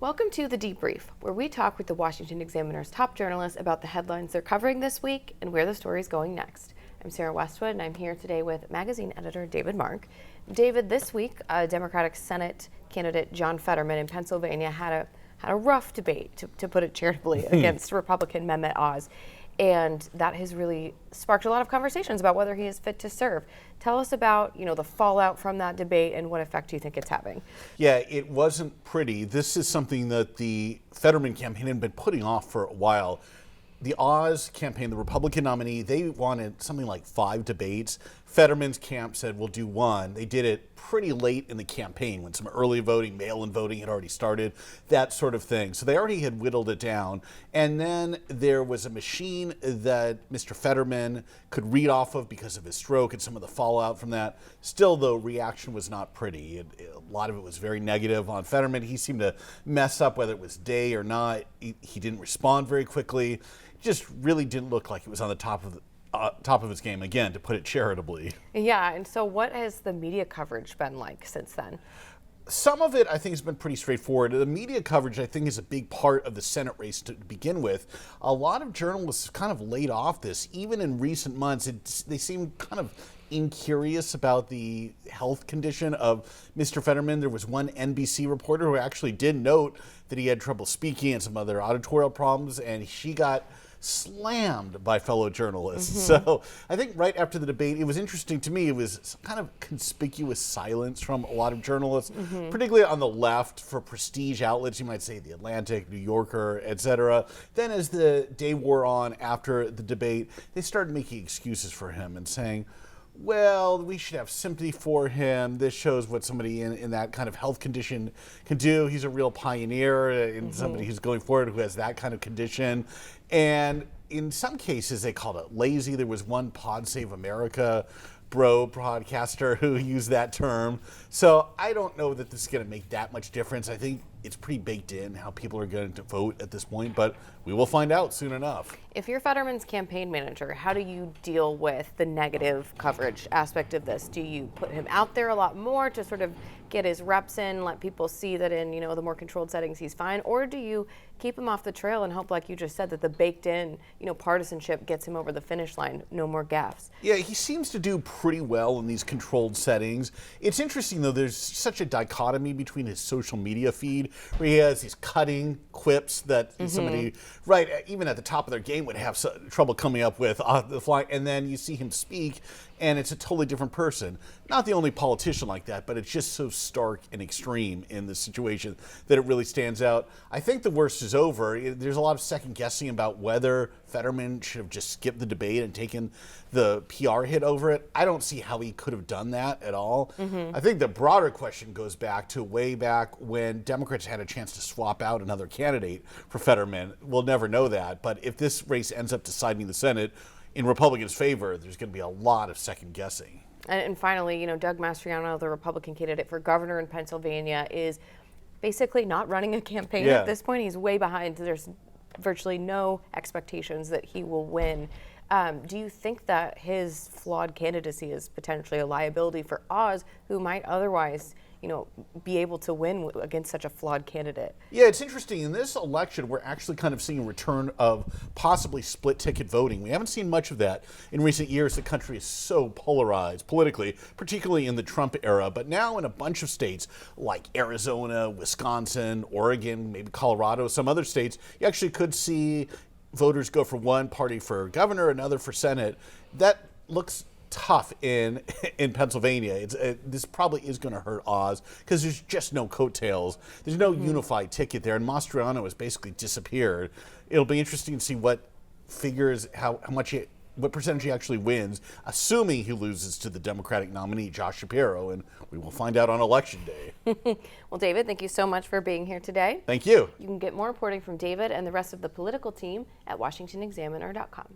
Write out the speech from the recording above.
Welcome to The Debrief, where we talk with the Washington Examiner's top journalists about the headlines they're covering this week and where the story's going next. I'm Sarah Westwood, and I'm here today with magazine editor David Mark. David, this week, Democratic Senate candidate John Fetterman in Pennsylvania had a rough debate, to put it charitably, against Republican Fetterman-Oz. And that has really sparked a lot of conversations about whether he is fit to serve. Tell us about, the fallout from that debate and what effect you think it's having. Yeah, it wasn't pretty. This is something that the Fetterman campaign had been putting off for a while. The Oz campaign, the Republican nominee, they wanted something like 5 debates. Fetterman's camp said, we'll do 1. They did it pretty late in the campaign when some early voting, mail-in voting had already started, that sort of thing. So they already had whittled it down. And then there was a machine that Mr. Fetterman could read off of because of his stroke and some of the fallout from that. Still, the reaction was not pretty. A lot of it was very negative on Fetterman. He seemed to mess up whether it was day or not. He didn't respond very quickly. Just really didn't look like it was on the top of its game, again, to put it charitably. Yeah, and so what has the media coverage been like since then? Some of it, I think, has been pretty straightforward. The media coverage, I think, is a big part of the Senate race to begin with. A lot of journalists kind of laid off this. Even in recent months, they seem kind of incurious about the health condition of Mr. Fetterman. There was one NBC reporter who actually did note that he had trouble speaking and some other auditorial problems, and she got slammed by fellow journalists. So I think right after the debate, it was interesting to me. It was some kind of conspicuous silence from a lot of journalists, particularly on the left for prestige outlets. You might say The Atlantic, New Yorker, etc. Then as the day wore on after the debate, they started making excuses for him and saying, well, we should have sympathy for him. This shows what somebody in that kind of health condition can do. He's a real pioneer and somebody who's going forward who has that kind of condition. And in some cases, they called it lazy. There was one Pod Save America broadcaster who used that term. So I don't know that this is going to make that much difference. I think it's pretty baked in how people are going to vote at this point, but we will find out soon enough. If you're Fetterman's campaign manager, how do you deal with the negative coverage aspect of this? Do you put him out there a lot more to sort of get his reps in, let people see that in, the more controlled settings he's fine? Or do you keep him off the trail and hope, like you just said, that the baked in, partisanship gets him over the finish line, no more gaffes? Yeah, he seems to do pretty well in these controlled settings. It's interesting, though, there's such a dichotomy between his social media feed, where he has these cutting quips that somebody, right, even at the top of their game would have trouble coming up with on the fly, and then you see him speak, and it's a totally different person. Not the only politician like that, but it's just so stark and extreme in this situation that it really stands out. I think the worst is over. There's a lot of second guessing about whether Fetterman should have just skipped the debate and taken the PR hit over it. I don't see how he could have done that at all. I think the broader question goes back to way back when Democrats had a chance to swap out another candidate for Fetterman. We'll never know that, but if this race ends up deciding the Senate in Republicans' favor, there's going to be a lot of second guessing. And finally, Doug Mastriano, the Republican candidate for governor in Pennsylvania, is basically not running a campaign at this point. He's way behind. There's virtually no expectations that he will win. Do you think that his flawed candidacy is potentially a liability for Oz, who might otherwise, be able to win against such a flawed candidate? Yeah, it's interesting. In this election, we're actually kind of seeing a return of possibly split ticket voting. We haven't seen much of that in recent years. The country is so polarized politically, particularly in the Trump era. But now in a bunch of states like Arizona, Wisconsin, Oregon, maybe Colorado, some other states, you actually could see voters go for one party for governor, another for Senate. That looks tough in Pennsylvania. This probably is going to hurt Oz because there's just no coattails. There's no unified ticket there, and Mastriano has basically disappeared. It'll be interesting to see what figures, what percentage he actually wins, assuming he loses to the Democratic nominee, Josh Shapiro, and we will find out on Election Day. Well, David, thank you so much for being here today. Thank you. You can get more reporting from David and the rest of the political team at washingtonexaminer.com.